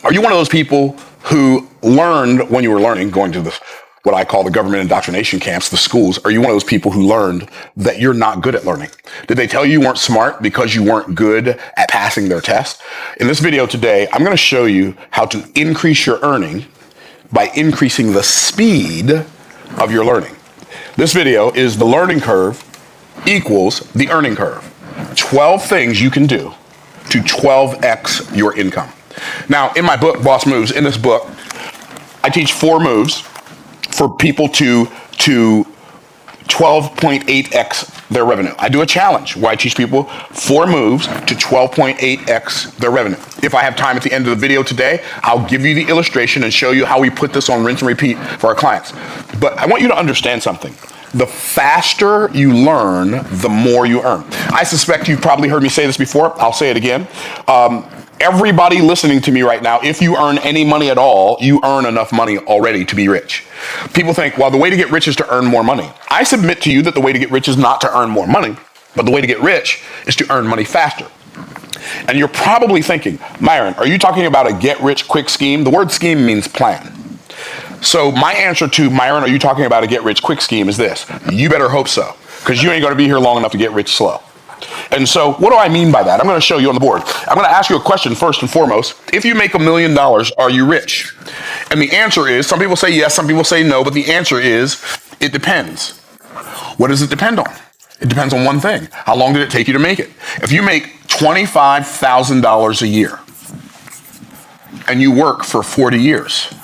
Are you one of those people who learned when you were learning, going to what I call the government indoctrination camps, the schools? Are you one of those people who learned that you're not good at learning? Did they tell you weren't smart because you weren't good at passing their test? In this video today, I'm going to show you how to increase your earning by increasing the speed of your learning. This video is the learning curve equals the earning curve. 12 things you can do to 12x your income. Now, in my book, B.O.S.S Moves, in this book, I teach 4 moves for people to 12.8x their revenue. I do a challenge where I teach people 4 moves to 12.8x their revenue. If I have time at the end of the video today, I'll give you the illustration and show you how we put this on rinse and repeat for our clients. But I want you to understand something. The faster you learn, the more you earn. I suspect you've probably heard me say this before. I'll say it again. Everybody listening to me right now, if you earn any money at all, you earn enough money already to be rich. People think, well, the way to get rich is to earn more money. I submit to you that the way to get rich is not to earn more money, but the way to get rich is to earn money faster. And you're probably thinking, Myron, are you talking about a get-rich-quick scheme? The word scheme means plan. So my answer to, Myron, are you talking about a get-rich-quick scheme is this. You better hope so, because you ain't going to be here long enough to get rich slow. And so what do I mean by that? I'm going to show you on the board. I'm going to ask you a question first and foremost. If you make $1 million, are you rich? And the answer is, some people say yes, some people say no, but the answer is, it depends. What does it depend on? It depends on one thing. How long did it take you to make it? If you make $25,000 a year and you work for 40 years,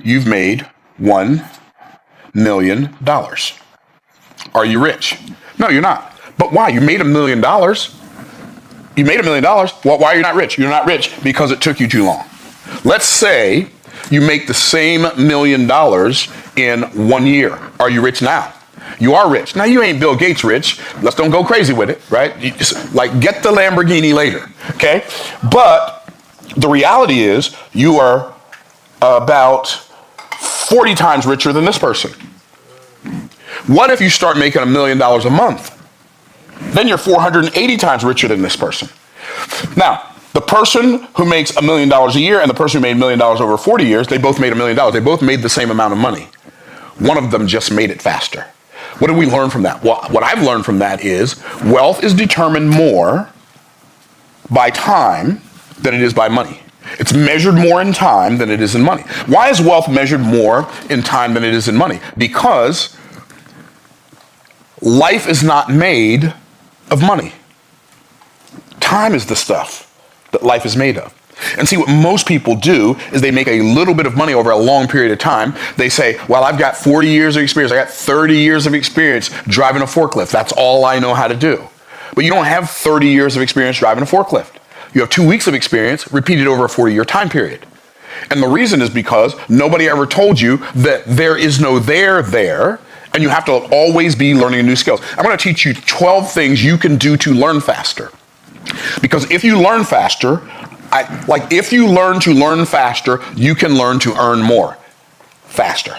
you've made $1 million. Are you rich? No, you're not. But why? You made $1 million. You made $1 million. Well, why are you not rich? You're not rich because it took you too long. Let's say you make the same $1 million in 1 year. Are you rich now? You are rich. Now, you ain't Bill Gates rich. Let's don't go crazy with it, right? You just, like, get the Lamborghini later, okay? But the reality is you are about 40 times richer than this person. What if you start making $1 million a month? Then you're 480 times richer than this person. Now, the person who makes $1 million a year and the person who made $1 million over 40 years, they both made $1 million. They both made the same amount of money. One of them just made it faster. What did we learn from that? Well, what I've learned from that is wealth is determined more by time than it is by money. It's measured more in time than it is in money. Why is wealth measured more in time than it is in money? Because life is not made of money. Time is the stuff that life is made of. And see, what most people do is they make a little bit of money over a long period of time. They say, well, I've got 40 years of experience. I got 30 years of experience driving a forklift. That's all I know how to do. But you don't have 30 years of experience driving a forklift. You have 2 weeks of experience repeated over a 40-year time period. And the reason is because nobody ever told you that there is no there, and you have to always be learning new skills. I'm going to teach you 12 things you can do to learn faster. Because if you learn faster, if you learn to learn faster, you can learn to earn more faster.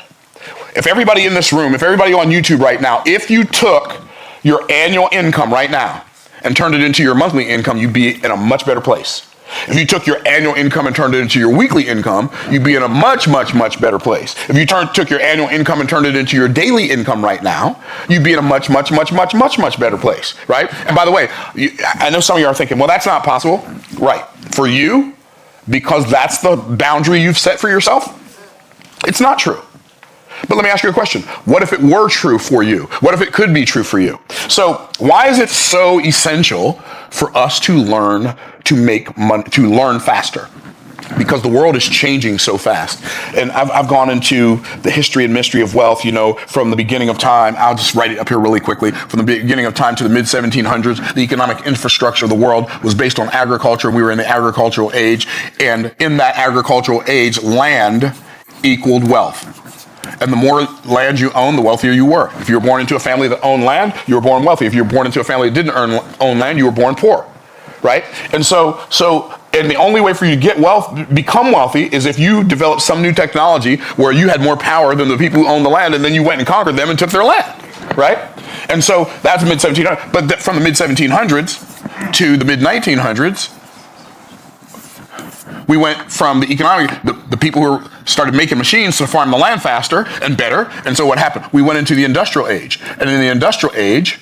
If everybody in this room, if everybody on YouTube right now, if you took your annual income right now and turned it into your monthly income, you'd be in a much better place. If you took your annual income and turned it into your weekly income, you'd be in a much, much, much better place. If you took your annual income and turned it into your daily income right now, you'd be in a much, much, much, much, much, much better place, right? And by the way, I know some of you are thinking, well, that's not possible. Right. For you, because that's the boundary you've set for yourself, it's not true. But let me ask you a question. What if it were true for you? What if it could be true for you? So why is it so essential for us to learn to make money, to learn faster? Because the world is changing so fast. And I've gone into the history and mystery of wealth, from the beginning of time. I'll just write it up here really quickly. From the beginning of time to the mid-1700s, the economic infrastructure of the world was based on agriculture. We were in the agricultural age. And in that agricultural age, land equaled wealth. And the more land you own, the wealthier you were. If you were born into a family that owned land, you were born wealthy. If you were born into a family that didn't own land, you were born poor, right? And and the only way for you to get become wealthy, is if you develop some new technology where you had more power than the people who owned the land, and then you went and conquered them and took their land, right? And so that's mid-1700s. But from the mid-1700s to the mid-1900s, We went from the economic, the people who started making machines to farm the land faster and better. And so what happened? We went into the industrial age. And in the industrial age,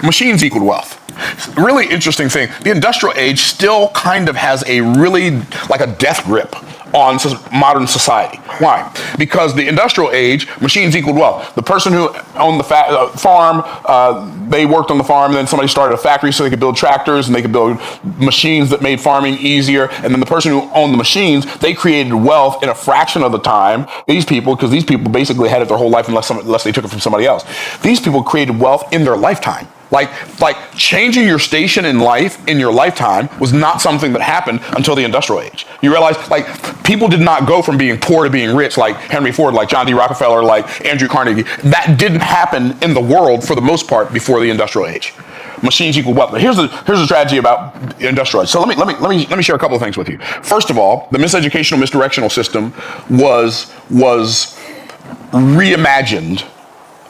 machines equaled wealth. Really interesting thing. The industrial age still kind of has a really, like a death grip on modern society. Why? Because the industrial age, machines equaled wealth. The person who owned the farm, they worked on the farm, and then somebody started a factory so they could build tractors and they could build machines that made farming easier. And then the person who owned the machines, they created wealth in a fraction of the time. These people, because these people basically had it their whole life unless they took it from somebody else. These people created wealth in their lifetime. Like changing your station in life in your lifetime was not something that happened until the industrial age. You realize, like, people did not go from being poor to being rich, like Henry Ford, like John D. Rockefeller, like Andrew Carnegie. That didn't happen in the world for the most part before the industrial age. Machines equal wealth. But here's the tragedy about the industrial age. So let me share a couple of things with you. First of all, the miseducational, misdirectional system was reimagined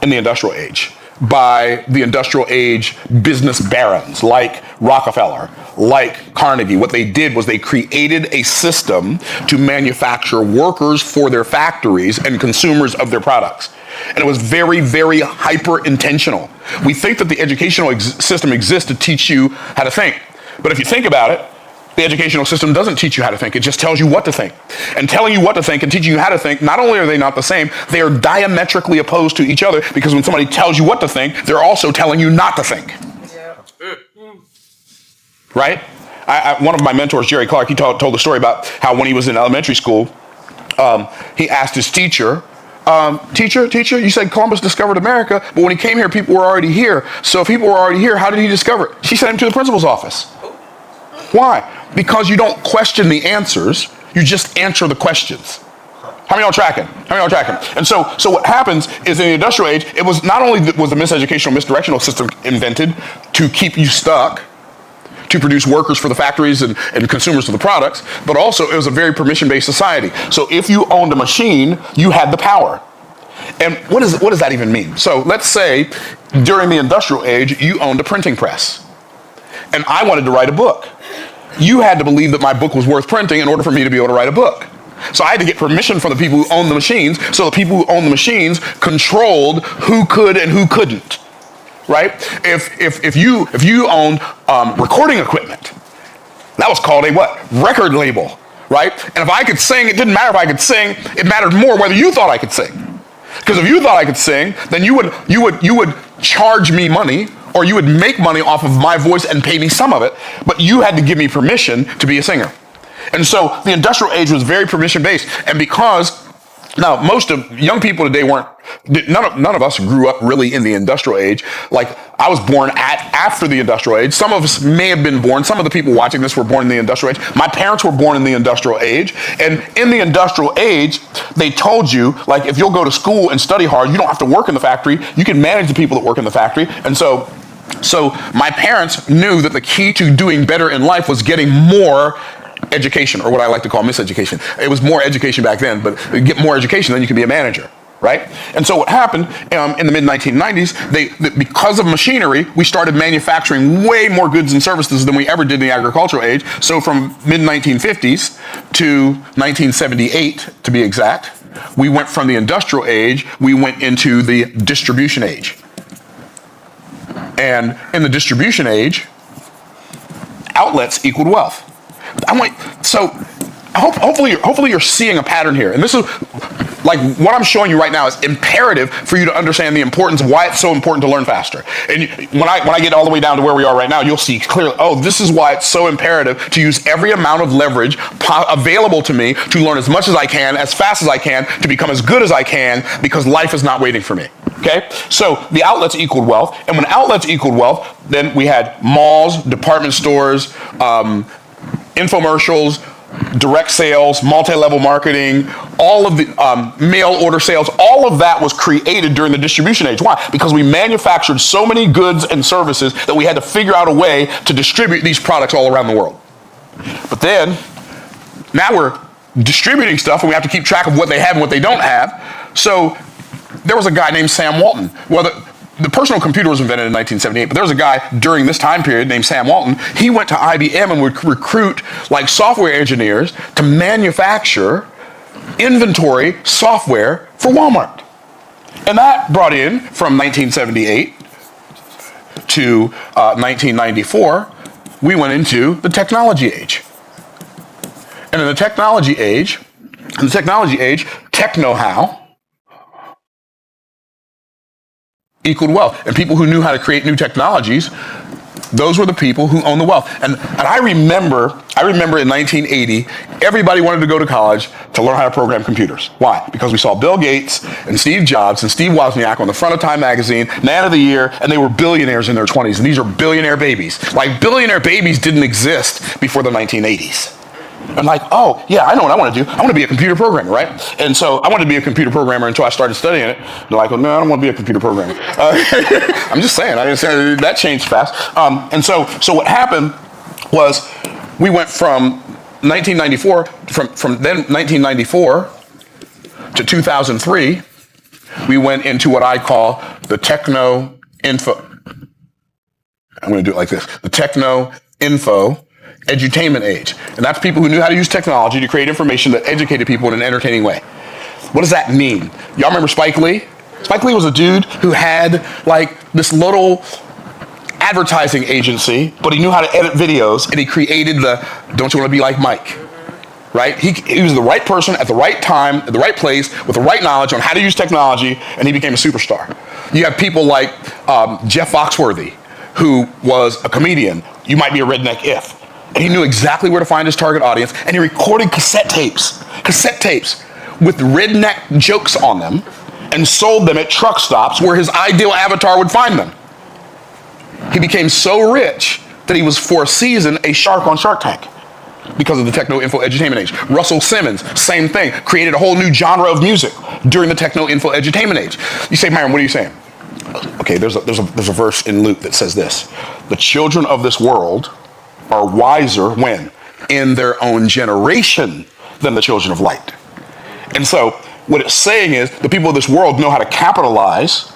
in the industrial age by the industrial age business barons like Rockefeller, like Carnegie. What they did was they created a system to manufacture workers for their factories and consumers of their products. And it was very, very hyper intentional. We think that the educational system exists to teach you how to think. But if you think about it, the educational system doesn't teach you how to think. It just tells you what to think. And telling you what to think and teaching you how to think, not only are they not the same, they are diametrically opposed to each other, because when somebody tells you what to think, they're also telling you not to think. Yeah. Right? One of my mentors, Jerry Clark, he told the story about how when he was in elementary school, he asked his teacher, teacher, you said Columbus discovered America, but when he came here, people were already here. So if people were already here, how did he discover it? She sent him to the principal's office. Why? Because you don't question the answers, you just answer the questions. How many y'all tracking? And so what happens is in the industrial age, it was not only was the miseducational, misdirectional system invented to keep you stuck, to produce workers for the factories and consumers of the products, but also it was a very permission-based society. So if you owned a machine, you had the power. And what does that even mean? So let's say during the industrial age, you owned a printing press, and I wanted to write a book. You had to believe that my book was worth printing in order for me to be able to write a book. So I had to get permission from the people who owned the machines, so the people who owned the machines controlled who could and who couldn't, right? If you owned recording equipment, that was called a what? Record label, right? And if I could sing, it didn't matter if I could sing, it mattered more whether you thought I could sing. Because if you thought I could sing, then you would charge me money, or you would make money off of my voice and pay me some of it, but you had to give me permission to be a singer. And so the industrial age was very permission-based. And because, now most of young people today none of us grew up really in the industrial age. Like, I was born after the industrial age. Some of us may have been born, some of the people watching this were born in the industrial age. My parents were born in the industrial age. And in the industrial age, they told you, like, if you'll go to school and study hard, you don't have to work in the factory. You can manage the people that work in the factory. And so my parents knew that the key to doing better in life was getting more education, or what I like to call miseducation. It was more education back then, but you get more education, then you can be a manager, right? And so what happened in the mid-1990s, because of machinery, we started manufacturing way more goods and services than we ever did in the agricultural age. So from mid-1950s to 1978, to be exact, we went from the industrial age, we went into the distribution age. And in the distribution age, outlets equaled wealth. Hopefully you're seeing a pattern here. And this is, like, what I'm showing you right now is imperative for you to understand the importance of why it's so important to learn faster. And when I get all the way down to where we are right now, you'll see clearly, oh, this is why it's so imperative to use every amount of leverage available to me to learn as much as I can, as fast as I can, to become as good as I can, because life is not waiting for me. Okay? So the outlets equaled wealth. And when outlets equaled wealth, then we had malls, department stores, infomercials, direct sales, multi-level marketing, all of the mail order sales, all of that was created during the distribution age. Why? Because we manufactured so many goods and services that we had to figure out a way to distribute these products all around the world. But then, now we're distributing stuff and we have to keep track of what they have and what they don't have. So there was a guy named Sam Walton. Well, the personal computer was invented in 1978, but there was a guy during this time period named Sam Walton. He went to IBM and would recruit like software engineers to manufacture inventory software for Walmart. And that brought in, from 1978 to 1994, we went into the technology age. And in the technology age, tech-know-how equaled wealth. And people who knew how to create new technologies, those were the people who owned the wealth. And I remember in 1980, everybody wanted to go to college to learn how to program computers. Why? Because we saw Bill Gates and Steve Jobs and Steve Wozniak on the front of Time magazine, Man of the Year, and they were billionaires in their 20s. And these are billionaire babies. Like, billionaire babies didn't exist before the 1980s. I'm like, oh, yeah, I know what I want to do. I want to be a computer programmer, right? And so I wanted to be a computer programmer until I started studying it. They're like, well, no, I don't want to be a computer programmer. I'm just saying, that changed fast. And so what happened was we went from 1994, from then 1994 to 2003, we went into what I call the techno-info. I'm going to do it like this. The techno-info edutainment age. And that's people who knew how to use technology to create information that educated people in an entertaining way. What does that mean? Y'all remember Spike Lee? Spike Lee was a dude who had like this little advertising agency, but he knew how to edit videos, and he created the Don't You Want to Be Like Mike? Right? He was the right person at the right time, at the right place, with the right knowledge on how to use technology, and he became a superstar. You have people like Jeff Foxworthy, who was a comedian. You might be a redneck if. And he knew exactly where to find his target audience, and he recorded cassette tapes with redneck jokes on them, and sold them at truck stops where his ideal avatar would find them. He became so rich that he was, for a season, a shark on Shark Tank because of the techno-info edutainment age. Russell Simmons, same thing, created a whole new genre of music during the techno-info edutainment age. You say, Myron, what are you saying? Okay, there's a verse in Luke that says this: the children of this world are wiser when? In their own generation than the children of light. And so what it's saying is the people of this world know how to capitalize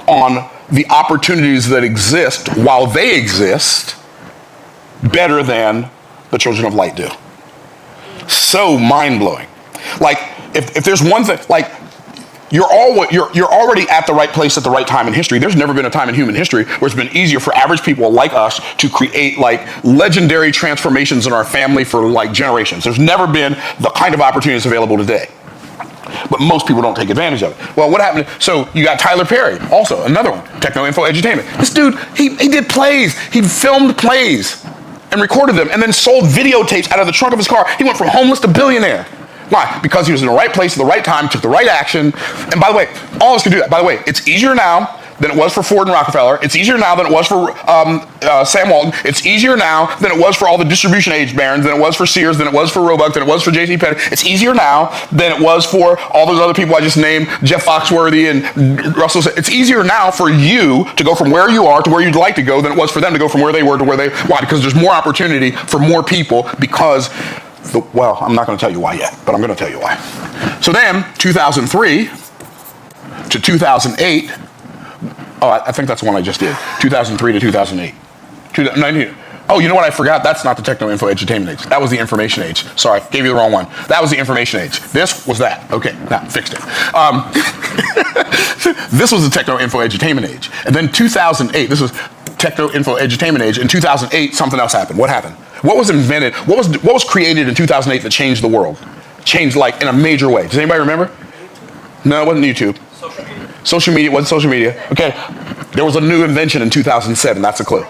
on the opportunities that exist while they exist better than the children of light do. So mind-blowing. Like, if there's one thing, like, you're already at the right place at the right time in history. There's never been a time in human history where it's been easier for average people like us to create like legendary transformations in our family for like generations. There's never been the kind of opportunities available today. But most people don't take advantage of it. Well, what happened? So you got Tyler Perry, also another one, techno-info edutainment. This dude, he did plays. He filmed plays and recorded them and then sold videotapes out of the trunk of his car. He went from homeless to billionaire. Why? Because he was in the right place at the right time, took the right action. And by the way, all of us can do that. By the way, it's easier now than it was for Ford and Rockefeller. It's easier now than it was for Sam Walton. It's easier now than it was for all the distribution age barons, than it was for Sears, than it was for Roebuck, than it was for J.C. Penney. It's easier now than it was for all those other people I just named, Jeff Foxworthy and Russell. It's easier now for you to go from where you are to where you'd like to go than it was for them to go from where they were to where they. Why? Because there's more opportunity for more people because. Well, I'm not going to tell you why yet, but I'm going to tell you why. So then, 2003 to 2008, I think that's the one I just did. 2003 to 2008. Oh, you know what I forgot? That's not the techno-info edutainment age. That was the information age. Sorry, gave you the wrong one. That was the information age. This was that. Okay, now, fixed it. This was the techno-info edutainment age. And then 2008, this was techno-info edutainment age. In 2008, something else happened. What happened? What was invented? What was created in 2008 that changed the world? Changed like in a major way. Does anybody remember? No, it wasn't YouTube. Social media. Social media wasn't social media. Okay, there was a new invention in 2007. That's a clue.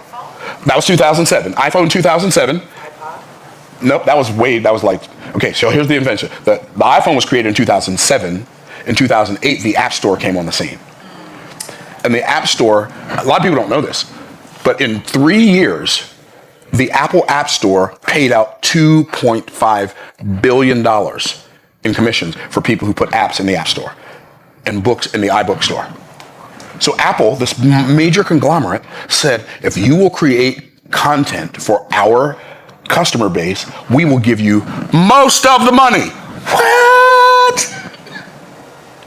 That was 2007. iPhone 2007. Nope, that was like, okay, so here's the invention. The iPhone was created in 2007. In 2008, the App Store came on the scene. And the App Store, a lot of people don't know this, but in 3 years, the Apple App Store paid out $2.5 billion in commissions for people who put apps in the App Store and books in the iBook Store. So Apple, this major conglomerate, said, if you will create content for our customer base, we will give you most of the money. What?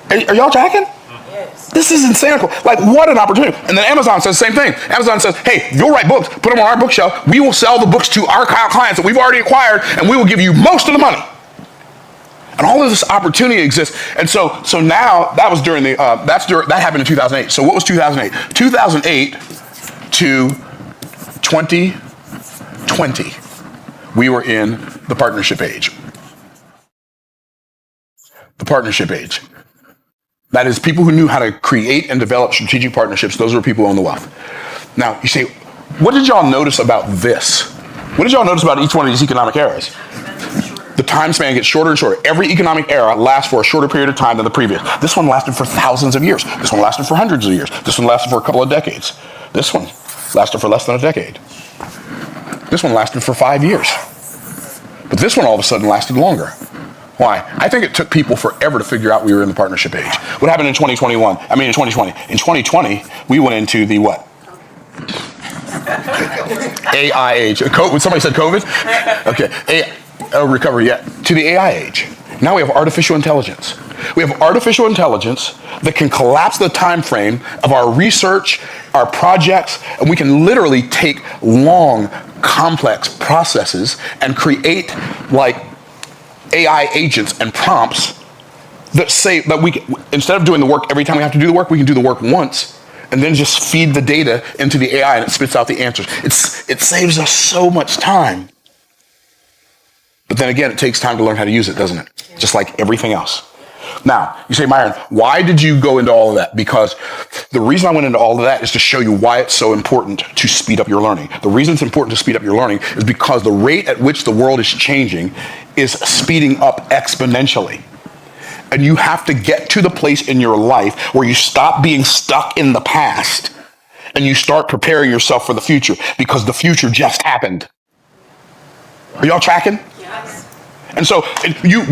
Are y'all tracking? Yes. This is insane. Like, what an opportunity. And then Amazon says the same thing. Amazon says, hey, you'll write books, put them on our bookshelf. We will sell the books to our clients that we've already acquired, and we will give you most of the money. And all of this opportunity exists. And so now, that was during that happened in 2008. So what was 2008? 2008 to 2020, we were in the partnership age. The partnership age. That is, people who knew how to create and develop strategic partnerships. Those are people who own the wealth. Now, you say, what did y'all notice about this? What did y'all notice about each one of these economic eras? The time span gets shorter and shorter. Every economic era lasts for a shorter period of time than the previous. This one lasted for thousands of years. This one lasted for hundreds of years. This one lasted for a couple of decades. This one lasted for less than a decade. This one lasted for 5 years. But this one all of a sudden lasted longer. Why? I think it took people forever to figure out we were in the partnership age. What happened in 2020? In 2020, we went into the what? AI age. Somebody said COVID? Okay. Recovery, yeah. To the AI age. Now we have artificial intelligence. We have artificial intelligence that can collapse the time frame of our research, our projects, and we can literally take long, complex processes and create like AI agents and prompts that say that we can, instead of doing the work every time we have to do the work, we can do the work once and then just feed the data into the AI and it spits out the answers. It saves us so much time. But then again, it takes time to learn how to use it, doesn't it? Yeah. Just like everything else. Now, you say, Myron, why did you go into all of that? Because the reason I went into all of that is to show you why it's so important to speed up your learning. The reason it's important to speed up your learning is because the rate at which the world is changing is speeding up exponentially. And you have to get to the place in your life where you stop being stuck in the past and you start preparing yourself for the future because the future just happened. Are y'all tracking? Yes. And so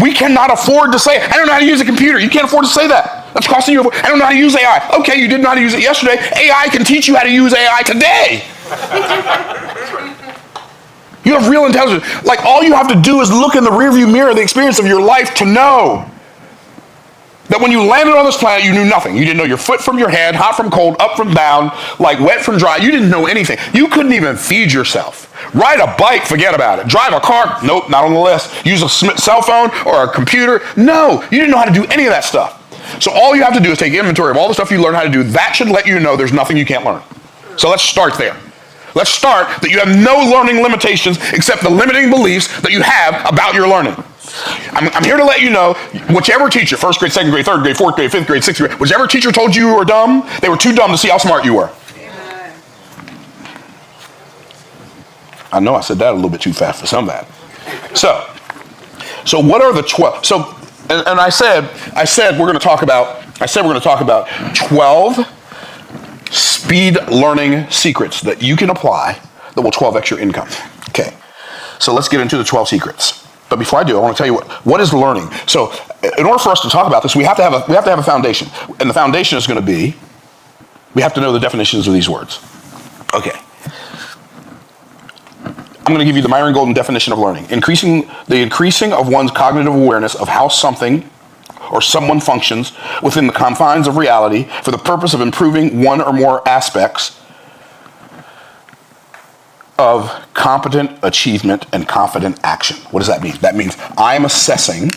we cannot afford to say, I don't know how to use a computer. You can't afford to say that. That's costing you. I don't know how to use AI. Okay, you didn't know how to use it yesterday. AI can teach you how to use AI today. You have real intelligence. Like, all you have to do is look in the rearview mirror of the experience of your life to know that when you landed on this planet, you knew nothing. You didn't know your foot from your head, hot from cold, up from down, like wet from dry. You didn't know anything. You couldn't even feed yourself. Ride a bike, forget about it. Drive a car, nope, not on the list. Use a cell phone or a computer, no. You didn't know how to do any of that stuff. So all you have to do is take inventory of all the stuff you learned how to do. That should let you know there's nothing you can't learn. So let's start there. Let's start that you have no learning limitations except the limiting beliefs that you have about your learning. I'm here to let you know, whichever teacher, first grade, second grade, third grade, fourth grade, fifth grade, sixth grade, whichever teacher told you were dumb, they were too dumb to see how smart you were. Amen. I know I said that a little bit too fast for some of that. So what are the 12? So, and I said we're going to talk about 12 speed learning secrets that you can apply that will 12x your income. Okay. So let's get into the 12 secrets. But before I do, I want to tell you what is learning. So in order for us to talk about this, we have to have a foundation. And the foundation is going to be, we have to know the definitions of these words. Okay. I'm going to give you the Myron Golden definition of learning. The increasing of one's cognitive awareness of how something or someone functions within the confines of reality for the purpose of improving one or more aspects of competent achievement and confident action. What does that mean? That means I'm assessing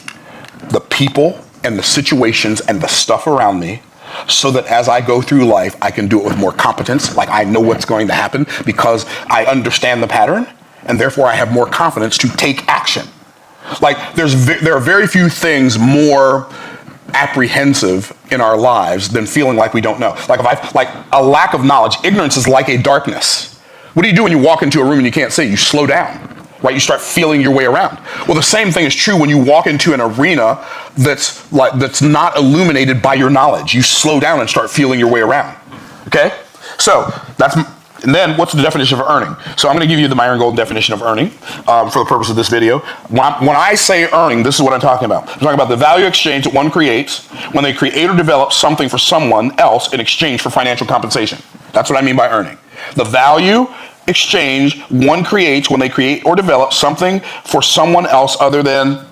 the people and the situations and the stuff around me so that as I go through life, I can do it with more competence, like I know what's going to happen because I understand the pattern, and therefore I have more confidence to take action. Like there are very few things more apprehensive in our lives than feeling like we don't know. Like a lack of knowledge, ignorance is like a darkness. What do you do when you walk into a room and you can't see? You slow down, right? You start feeling your way around. Well, the same thing is true when you walk into an arena that's not illuminated by your knowledge. You slow down and start feeling your way around. Okay? So and then what's the definition of earning? So I'm going to give you the Myron Golden definition of earning for the purpose of this video. When I say earning, this is what I'm talking about. I'm talking about the value exchange that one creates when they create or develop something for someone else in exchange for financial compensation. That's what I mean by earning. The value exchange one creates when they create or develop something for someone else other than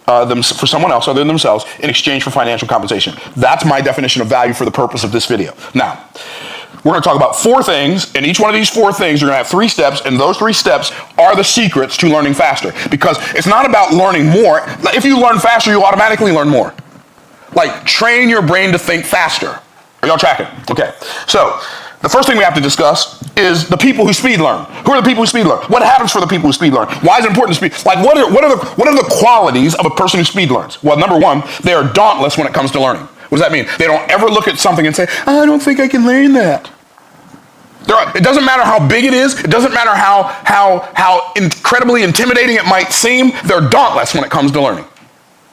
for someone else other than themselves in exchange for financial compensation. That's my definition of value for the purpose of this video. Now, we're going to talk about 4 things, and each one of these 4 things, you're going to have 3 steps, and those 3 steps are the secrets to learning faster. Because it's not about learning more. If you learn faster, you automatically learn more. Like, train your brain to think faster. Are y'all tracking? Okay. So, the first thing we have to discuss is the people who speed learn. Who are the people who speed learn? What happens for the people who speed learn? Why is it important to speed? Like, what are the qualities of a person who speed learns? Well, number 1, they are dauntless when it comes to learning. What does that mean? They don't ever look at something and say, I don't think I can learn that. It doesn't matter how big it is. It doesn't matter how incredibly intimidating it might seem. They're dauntless when it comes to learning.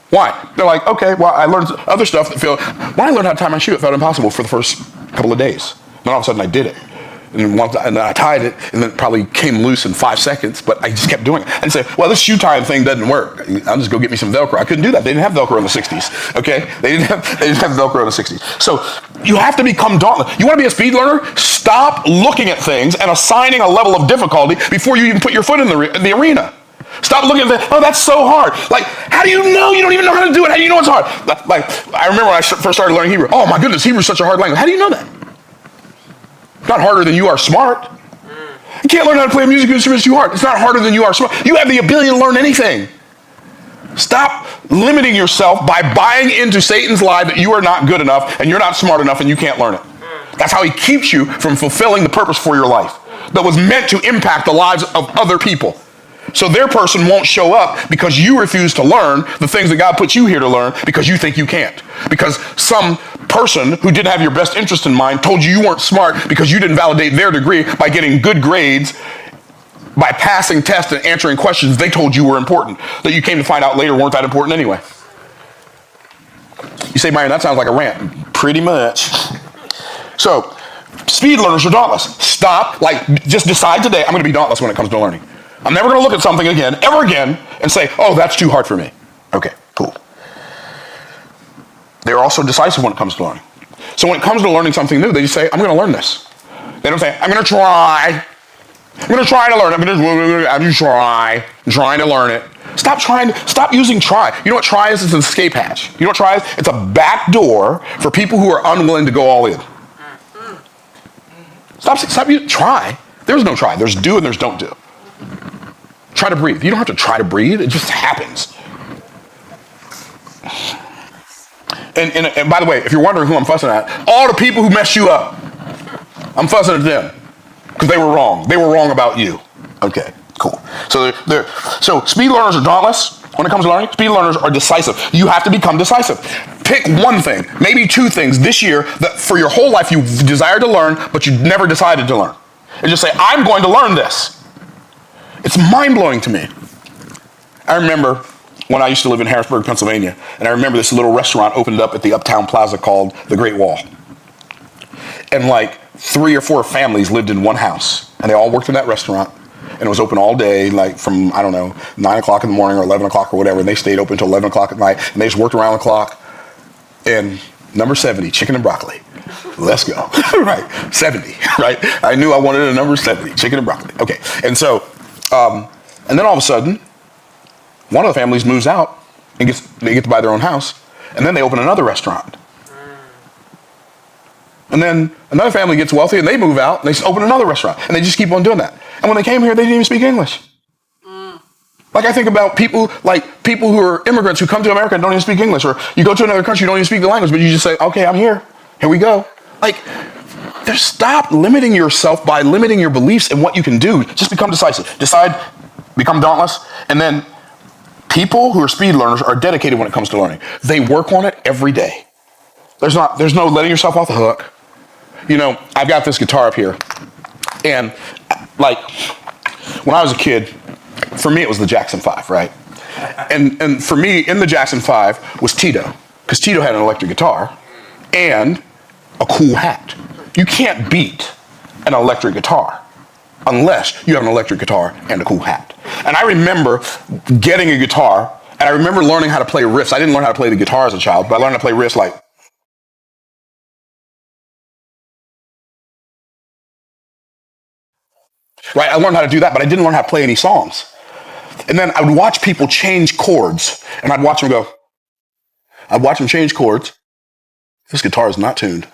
Why? They're like, okay, well, I learned other stuff that when I learned how to tie my shoe, it felt impossible for the first couple of daes. Then all of a sudden I did it. And then I tied it, and then it probably came loose in 5 seconds, but I just kept doing it. And say, well, this shoe tying thing doesn't work. I'll just go get me some Velcro. I couldn't do that. They didn't have Velcro in the 60s, okay? They didn't have Velcro in the 60s. So you have to become dauntless. You want to be a speed learner? Stop looking at things and assigning a level of difficulty before you even put your foot in the arena. Stop looking at that, oh, that's so hard. Like, how do you know? You don't even know how to do it. How do you know it's hard? Like, I remember when I first started learning Hebrew. Oh, my goodness, Hebrew is such a hard language. How do you know that? It's not harder than you are smart. You can't learn how to play a musical instrument too hard. It's not harder than you are smart. You have the ability to learn anything. Stop limiting yourself by buying into Satan's lie that you are not good enough and you're not smart enough and you can't learn it. That's how he keeps you from fulfilling the purpose for your life that was meant to impact the lives of other people. So their person won't show up because you refuse to learn the things that God put you here to learn because you think you can't. Because some person who didn't have your best interest in mind told you weren't smart because you didn't validate their degree by getting good grades, by passing tests and answering questions they told you were important, that you came to find out later weren't that important anyway. You say, Myron, that sounds like a rant. Pretty much. So, speed learners are dauntless. Stop, just decide today, I'm going to be dauntless when it comes to learning. I'm never going to look at something again, ever again, and say, oh, that's too hard for me. Okay, cool. They're also decisive when it comes to learning. So when it comes to learning something new, they just say, I'm going to learn this. They don't say, I'm going to try. I'm going to try to learn it. I'm trying to learn it. Stop using try. You know what try is? It's an escape hatch. You know what try is? It's a back door for people who are unwilling to go all in. Stop using try. There's no try. There's do and there's don't do. Try to breathe. You don't have to try to breathe. It just happens. And by the way, if you're wondering who I'm fussing at, all the people who messed you up, I'm fussing at them because they were wrong. They were wrong about you. Okay, cool. So speed learners are dauntless when it comes to learning. Speed learners are decisive. You have to become decisive. Pick one thing, maybe 2 things this year that for your whole life you desired to learn, but you never decided to learn. And just say, I'm going to learn this. It's mind-blowing to me. I remember when I used to live in Harrisburg, Pennsylvania, and I remember this little restaurant opened up at the Uptown Plaza called the Great Wall. And 3 or 4 families lived in one house, and they all worked in that restaurant, and it was open all day, from, 9 o'clock in the morning or 11 o'clock or whatever, and they stayed open until 11 o'clock at night, and they just worked around the clock. And number 70, chicken and broccoli. Let's go. Right, 70, right? I knew I wanted a number 70, chicken and broccoli. Okay, and so, and then all of a sudden, one of the families moves out and they get to buy their own house, and then they open another restaurant. And then another family gets wealthy and they move out and they open another restaurant, and they just keep on doing that. And when they came here, they didn't even speak English. I think about people who are immigrants who come to America and don't even speak English, or you go to another country, you don't even speak the language, but you just say, okay, I'm here. Here we go. Stop limiting yourself by limiting your beliefs and what you can do. Just become decisive. Decide, become dauntless, and then people who are speed learners are dedicated when it comes to learning. They work on it every day. There's no letting yourself off the hook. I've got this guitar up here, and when I was a kid, for me it was the Jackson 5, right? And for me, in the Jackson 5 was Tito, because Tito had an electric guitar and a cool hat. You can't beat an electric guitar unless you have an electric guitar and a cool hat. And I remember getting a guitar, and I remember learning how to play riffs. I didn't learn how to play the guitar as a child, but I learned how to play riffs right? I learned how to do that, but I didn't learn how to play any songs. And then I would watch people change chords, and I'd watch them change chords. This guitar is not tuned.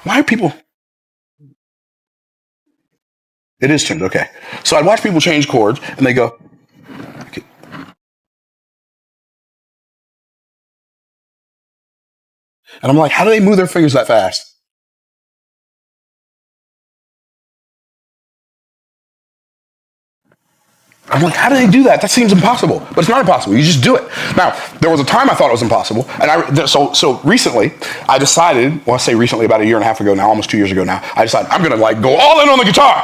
Why are people? It is tuned, okay. So I'd watch people change chords, and they go, okay. And I'm like, how do they move their fingers that fast? I'm like, how do they do that? That seems impossible, but it's not impossible. You just do it. Now, there was a time I thought it was impossible, and so recently I decided. Well, I say recently, about a year and a half ago now, almost 2 years ago now. I decided I'm going to go all in on the guitar.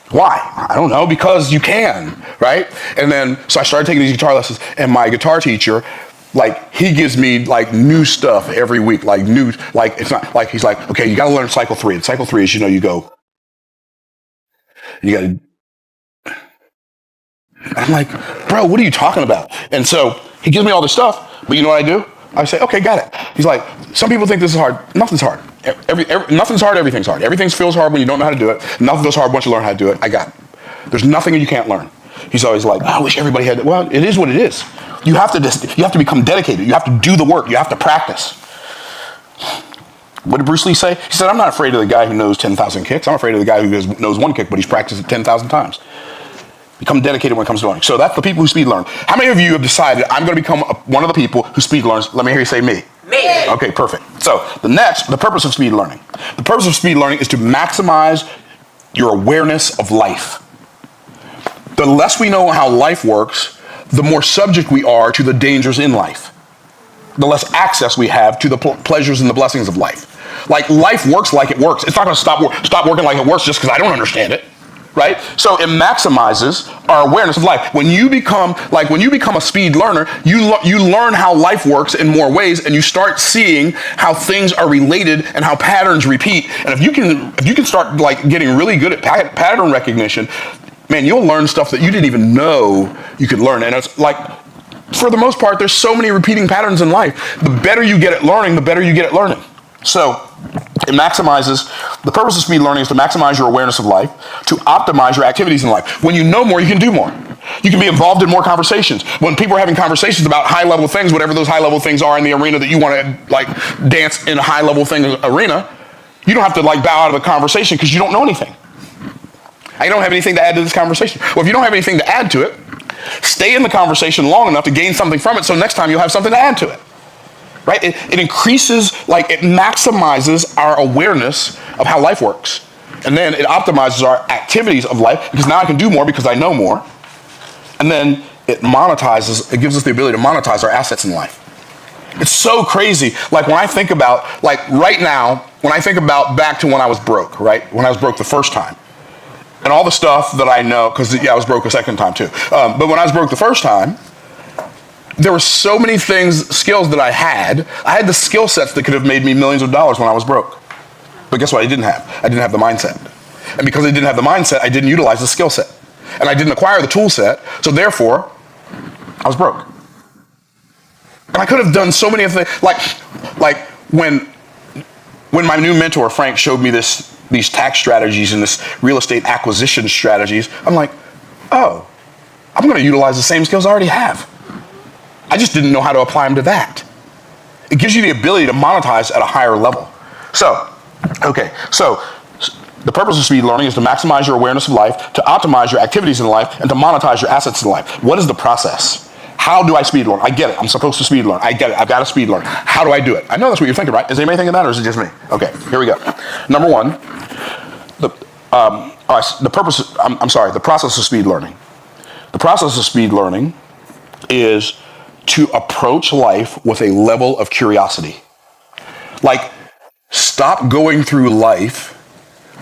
Why? I don't know, because you can, right? And then so I started taking these guitar lessons, and my guitar teacher, he gives me new stuff every week, it's not like he's like, okay, you got to learn cycle 3. And cycle 3 is you go, you got to. I'm like, bro, what are you talking about? And so he gives me all this stuff, but you know what I do? I say, okay, got it. He's like, some people think this is hard. Nothing's hard. Nothing's hard, everything's hard. Everything feels hard when you don't know how to do it. Nothing feels hard once you learn how to do it. I got it. There's nothing you can't learn. He's always like, I wish everybody had. Well, it is what it is. You have to become dedicated. You have to do the work. You have to practice. What did Bruce Lee say? He said, I'm not afraid of the guy who knows 10,000 kicks. I'm afraid of the guy who knows one kick, but he's practiced it 10,000 times. Become dedicated when it comes to learning. So that's the people who speed learn. How many of you have decided I'm going to become one of the people who speed learns? Let me hear you say me. Me. Okay, perfect. So the purpose of speed learning. The purpose of speed learning is to maximize your awareness of life. The less we know how life works, the more subject we are to the dangers in life. The less access we have to the pleasures and the blessings of life. Life works like it works. It's not going to stop working like it works just because I don't understand it. Right? So it maximizes our awareness of life. When you become a speed learner, you learn how life works in more ways, and you start seeing how things are related and how patterns repeat. And if you can start getting really good at pattern recognition, man, you'll learn stuff that you didn't even know you could learn. And it's for the most part, there's so many repeating patterns in life. The better you get at learning, the better you get at learning. So it maximizes, the purpose of speed learning is to maximize your awareness of life, to optimize your activities in life. When you know more, you can do more. You can be involved in more conversations. When people are having conversations about high-level things, whatever those high-level things are in the arena that you want to dance in a high-level thing arena, you don't have to bow out of the conversation because you don't know anything. I don't have anything to add to this conversation. Well, if you don't have anything to add to it, stay in the conversation long enough to gain something from it so next time you'll have something to add to it. Right? It increases, it maximizes our awareness of how life works. And then it optimizes our activities of life because now I can do more because I know more. And then it gives us the ability to monetize our assets in life. It's so crazy. When I think about, right now, when I think about back to when I was broke, right? When I was broke the first time. And all the stuff that I know, because I was broke a second time too. But when I was broke the first time, there were so many skills that I had. I had the skill sets that could have made me millions of dollars when I was broke. But guess what I didn't have? I didn't have the mindset. And because I didn't have the mindset, I didn't utilize the skill set. And I didn't acquire the tool set, so therefore, I was broke. And I could have done so many of the things, when my new mentor, Frank, showed me these tax strategies and this real estate acquisition strategies, I'm like, oh, I'm going to utilize the same skills I already have. I just didn't know how to apply them to that. It gives you the ability to monetize at a higher level. So the purpose of speed learning is to maximize your awareness of life, to optimize your activities in life, and to monetize your assets in life. What is the process? How do I speed learn? I get it. I'm supposed to speed learn. I get it. I've got to speed learn. How do I do it? I know that's what you're thinking, right? Is anybody thinking that, or is it just me? Okay, here we go. Number one, the process of speed learning. The process of speed learning is to approach life with a level of curiosity. Stop going through life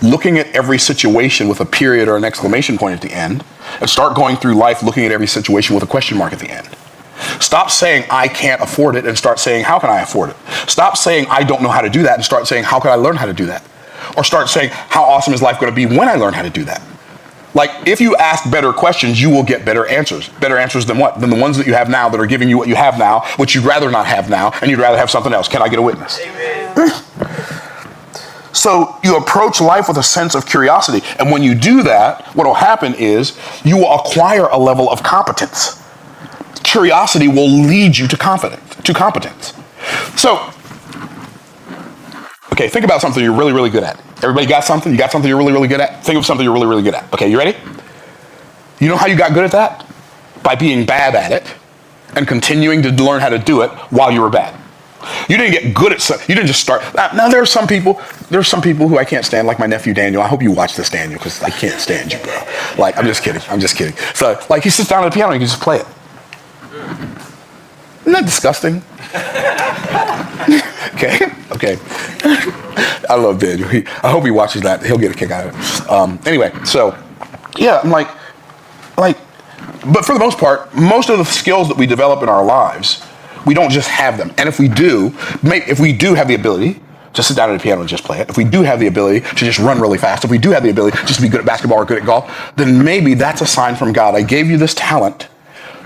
looking at every situation with a period or an exclamation point at the end, and start going through life looking at every situation with a question mark at the end. Stop saying, I can't afford it, and start saying, how can I afford it? Stop saying, I don't know how to do that, and start saying, how can I learn how to do that? Or start saying, how awesome is life going to be when I learn how to do that? If you ask better questions, you will get better answers. Better answers than what? Than the ones that you have now that are giving you what you have now, which you'd rather not have now, and you'd rather have something else. Can I get a witness? Amen. So you approach life with a sense of curiosity. And when you do that, what will happen is you will acquire a level of competence. Curiosity will lead you to competence. So, okay, think about something you're really, really good at. Everybody got something? You got something you're really, really good at? Think of something you're really, really good at. Okay, you ready? You know how you got good at that? By being bad at it and continuing to learn how to do it while you were bad. You didn't get good at something. You didn't just start. Now there's some people who I can't stand, like my nephew Daniel. I hope you watch this, Daniel, because I can't stand you, bro. Like, I'm just kidding. So, like, he sits down at the piano and he can just play it. Isn't that disgusting? Okay. I love Daniel. I hope he watches that. He'll get a kick out of it. Anyway, so, yeah, I'm like, but for the most part, most of the skills that we develop in our lives, we don't just have them. And if we do have the ability to sit down at a piano and just play it, if we do have the ability to just run really fast, if we do have the ability just to be good at basketball or good at golf, then maybe that's a sign from God. I gave you this talent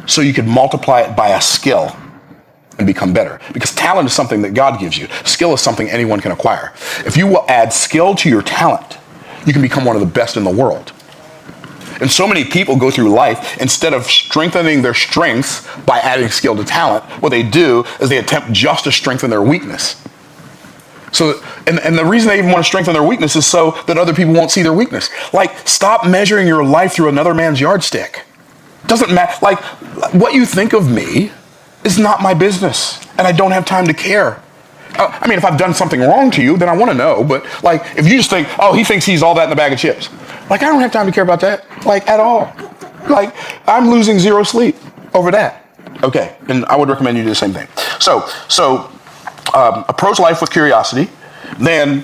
so you could multiply it by a skill and become better. Because talent is something that God gives you. Skill is something anyone can acquire. If you will add skill to your talent, you can become one of the best in the world. And so many people go through life, instead of strengthening their strengths by adding skill to talent, what they do is they attempt just to strengthen their weakness. So, and the reason they even want to strengthen their weakness is so that other people won't see their weakness. Like, stop measuring your life through another man's yardstick. Doesn't matter. Like, what you think of me is not my business, and I don't have time to care. I mean, if I've done something wrong to you, then I want to know. But, like, if you just think, oh, he thinks he's all that in a bag of chips. Like, I don't have time to care about that, like, at all. Like, I'm losing zero sleep over that. Okay, and I would recommend you do the same thing. So approach life with curiosity. Then,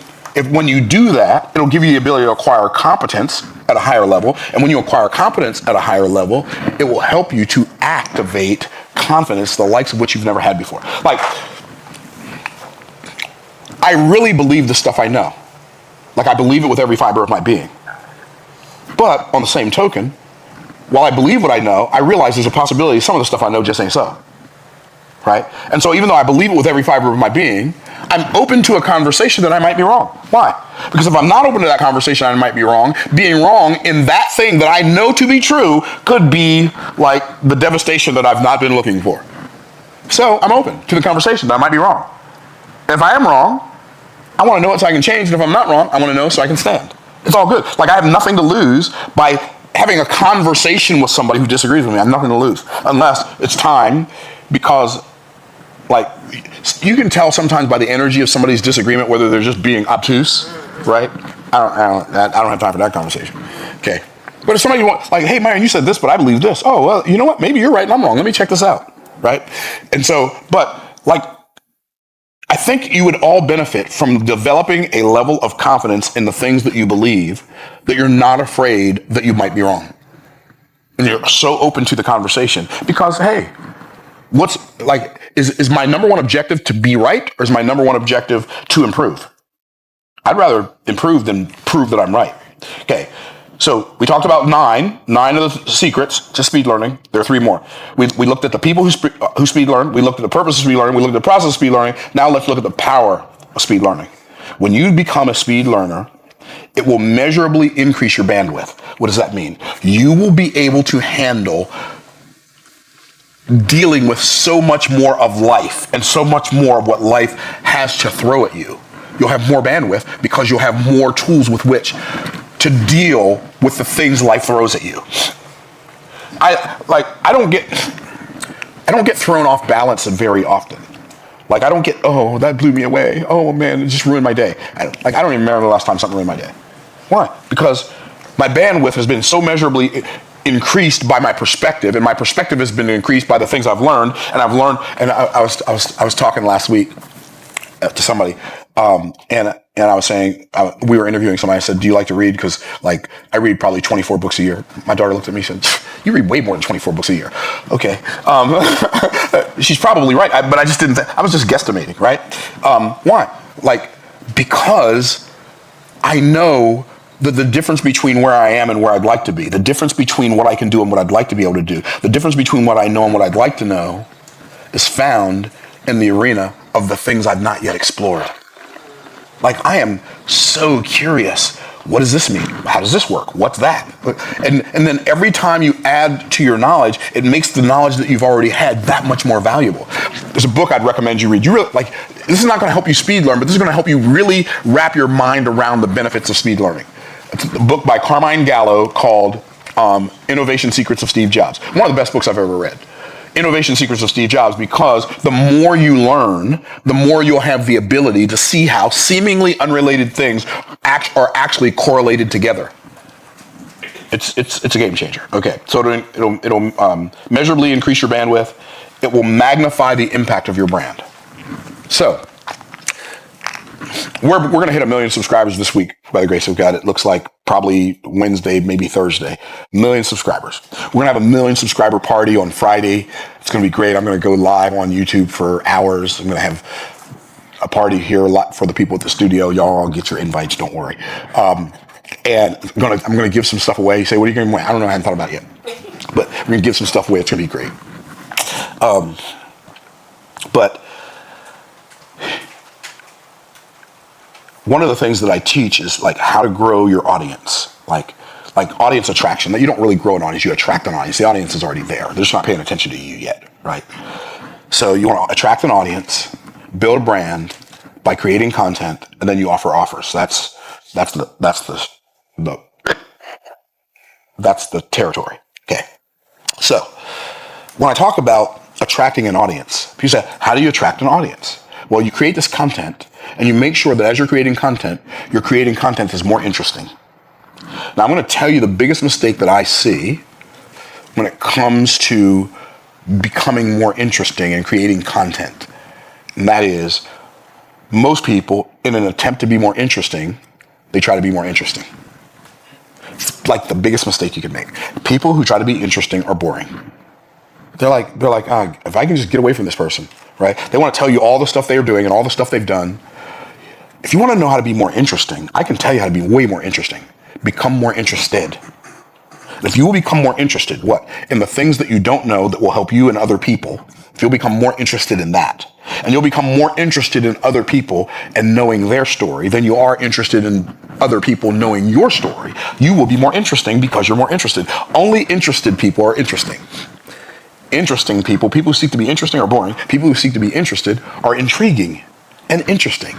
when you do that, it'll give you the ability to acquire competence at a higher level. And when you acquire competence at a higher level, it will help you to activate confidence, the likes of which you've never had before. Like, I really believe the stuff I know. Like, I believe it with every fiber of my being. But on the same token, while I believe what I know, I realize there's a possibility some of the stuff I know just ain't so. Right? And so even though I believe it with every fiber of my being, I'm open to a conversation that I might be wrong. Why? Because if I'm not open to that conversation, I might be wrong. Being wrong in that thing that I know to be true could be like the devastation that I've not been looking for. So I'm open to the conversation that I might be wrong. And if I am wrong, I want to know it so I can change. And if I'm not wrong, I want to know so I can stand. It's all good. Like, I have nothing to lose by having a conversation with somebody who disagrees with me. I have nothing to lose unless it's time, because, like, you can tell sometimes by the energy of somebody's disagreement whether they're just being obtuse, right? I don't have time for that conversation. Okay. But if somebody wants, like, hey, Myron, you said this, but I believe this. Oh, well, you know what? Maybe you're right and I'm wrong. Let me check this out, right? And so, but, like, I think you would all benefit from developing a level of confidence in the things that you believe, that you're not afraid that you might be wrong. And you're so open to the conversation because, hey, is my number one objective to be right, or is my number one objective to improve? I'd rather improve than prove that I'm right. Okay. So we talked about nine of the secrets to speed learning. There are three more. We looked at the people who speed learn. We looked at the purpose of speed learning. We looked at the process of speed learning. Now let's look at the power of speed learning. When you become a speed learner, it will measurably increase your bandwidth. What does that mean? You will be able to handle dealing with so much more of life and so much more of what life has to throw at you. You'll have more bandwidth because you'll have more tools with which to deal with the things life throws at you. I don't get thrown off balance very often. Like, I don't get, oh, that blew me away. Oh man, it just ruined my day. I don't even remember the last time something ruined my day. Why? Because my bandwidth has been so measurably increased by my perspective, and my perspective has been increased by the things I've learned. And I was talking last week to somebody, and I was saying, we were interviewing somebody. I said, do you like to read? Because, like, I read probably 24 books a year. My daughter looked at me and said, you read way more than 24 books a year. Okay. She's probably right. But I just didn't I was just guesstimating, right? Why? Like, because I know that the difference between where I am and where I'd like to be, the difference between what I can do and what I'd like to be able to do, the difference between what I know and what I'd like to know is found in the arena of the things I've not yet explored. Like, I am so curious. What does this mean? How does this work? What's that? And then every time you add to your knowledge, it makes the knowledge that you've already had that much more valuable. There's a book I'd recommend you read. You really, like, this is not going to help you speed learn, but this is going to help you really wrap your mind around the benefits of speed learning. It's a book by Carmine Gallo called Innovation Secrets of Steve Jobs. One of the best books I've ever read. Innovation Secrets of Steve Jobs, because the more you learn, the more you'll have the ability to see how seemingly unrelated things are actually correlated together. It's a game changer. Okay, so it'll measurably increase your bandwidth. It will magnify the impact of your brand. So we're going to hit 1 million subscribers this week, by the grace of God. It looks like probably Wednesday, maybe Thursday. 1 million subscribers. We're going to have 1 million subscriber party on Friday. It's going to be great. I'm going to go live on YouTube for hours. I'm going to have a party here for the people at the studio. Y'all all get your invites, don't worry. And I'm going to give some stuff away. You say, what are you going to give away? I don't know. I haven't thought about it yet. But we're going to give some stuff away. It's going to be great. But one of the things that I teach is like how to grow your audience, like audience attraction. That you don't really grow an audience, you attract an audience. The audience is already there. They're just not paying attention to you yet, right? So you want to attract an audience, build a brand by creating content, and then you offer offers. That's the territory. Okay. So when I talk about attracting an audience, people say, how do you attract an audience? Well, you create this content, and you make sure that as you're creating content that's more interesting. Now, I'm going to tell you the biggest mistake that I see when it comes to becoming more interesting and creating content. And that is, most people, in an attempt to be more interesting, they try to be more interesting. It's like the biggest mistake you can make. People who try to be interesting are boring. They're like, if I can just get away from this person, right? They want to tell you all the stuff they're doing and all the stuff they've done. If you want to know how to be more interesting, I can tell you how to be way more interesting. Become more interested. And if you will become more interested, in the things that you don't know that will help you and other people, if you'll become more interested in that, and you'll become more interested in other people and knowing their story than you are interested in other people knowing your story, you will be more interesting because you're more interested. Only interested people are interesting. Interesting people who seek to be interesting are boring. People who seek to be interested are intriguing and interesting.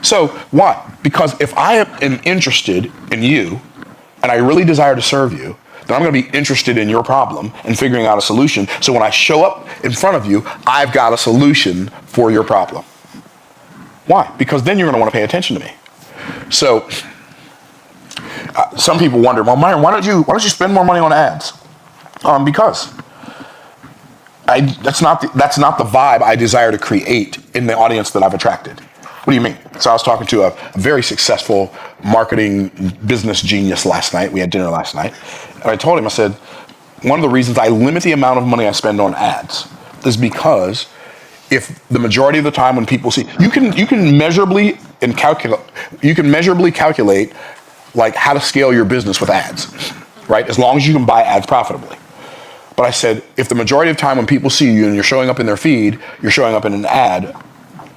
So why? Because if I am interested in you and I really desire to serve you, then I'm going to be interested in your problem and figuring out a solution. So when I show up in front of you, I've got a solution for your problem. Why? Because then you're going to want to pay attention to me. So some people wonder, well, Myron, why don't you spend more money on ads? Because that's not the vibe I desire to create in the audience that I've attracted. What do you mean? So I was talking to a very successful marketing business genius last night. We had dinner last night. And I told him, I said, one of the reasons I limit the amount of money I spend on ads is because if the majority of the time when people see, you can measurably calculate like how to scale your business with ads, right? As long as you can buy ads profitably. But I said, if the majority of the time when people see you and you're showing up in their feed, you're showing up in an ad,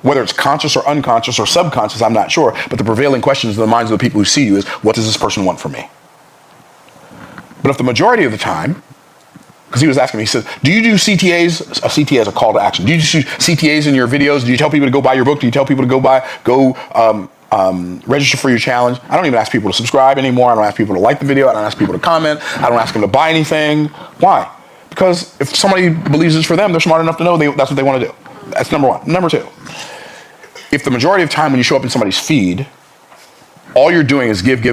whether it's conscious or unconscious or subconscious, I'm not sure, but the prevailing questions in the minds of the people who see you is, what does this person want from me? But if the majority of the time, because he was asking me, he said, do you do CTAs? A CTA is a call to action. Do you do CTAs in your videos? Do you tell people to go buy your book? Do you tell people to go register for your challenge? I don't even ask people to subscribe anymore. I don't ask people to like the video. I don't ask people to comment. I don't ask them to buy anything. Why? Because if somebody believes it's for them, they're smart enough to know that's what they want to do. That's number one. Number two, if the majority of time when you show up in somebody's feed, all you're doing is give,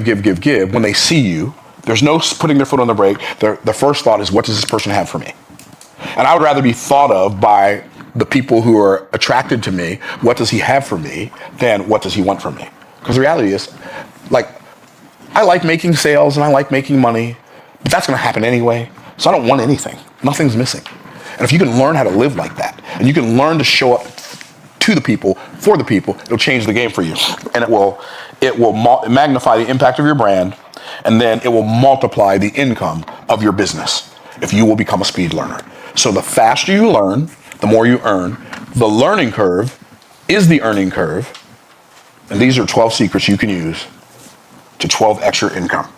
when they see you, there's no putting their foot on the brake. The first thought is, what does this person have for me? And I would rather be thought of by the people who are attracted to me, what does he have for me, than what does he want from me? Because the reality is, like, I like making sales and I like making money, but that's going to happen anyway. So I don't want anything. Nothing's missing. And if you can learn how to live like that, and you can learn to show up to the people, for the people, it'll change the game for you. And it will magnify the impact of your brand, and then it will multiply the income of your business if you will become a speed learner. So the faster you learn, the more you earn. The learning curve is the earning curve. And these are 12 secrets you can use to 12x your income.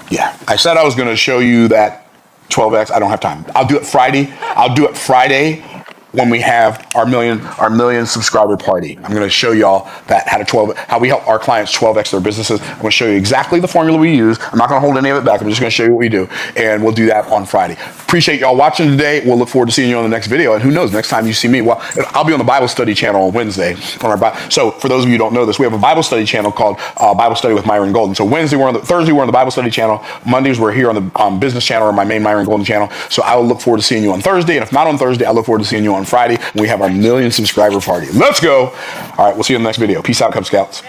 Yeah, I said I was going to show you that 12x. I don't have time. I'll do it Friday. I'll do it Friday when we have our million subscriber party. I'm going to show y'all that how we help our clients 12x their businesses. I'm going to show you exactly the formula we use. I'm not going to hold any of it back. I'm just going to show you what we do, and we'll do that on Friday. Appreciate y'all watching today. We'll look forward to seeing you on the next video. And who knows, next time you see me, well, I'll be on the Bible study channel on Wednesday. So for those of you who don't know this, we have a Bible study channel called Bible Study with Myron Golden. So Thursday we're on the Bible study channel. Mondays we're here on the business channel or my main Myron Golden channel. So I will look forward to seeing you on Thursday. And if not on Thursday, I look forward to seeing you on Friday when we have our million subscriber party. Let's go. All right, we'll see you in the next video. Peace out, Cub Scouts.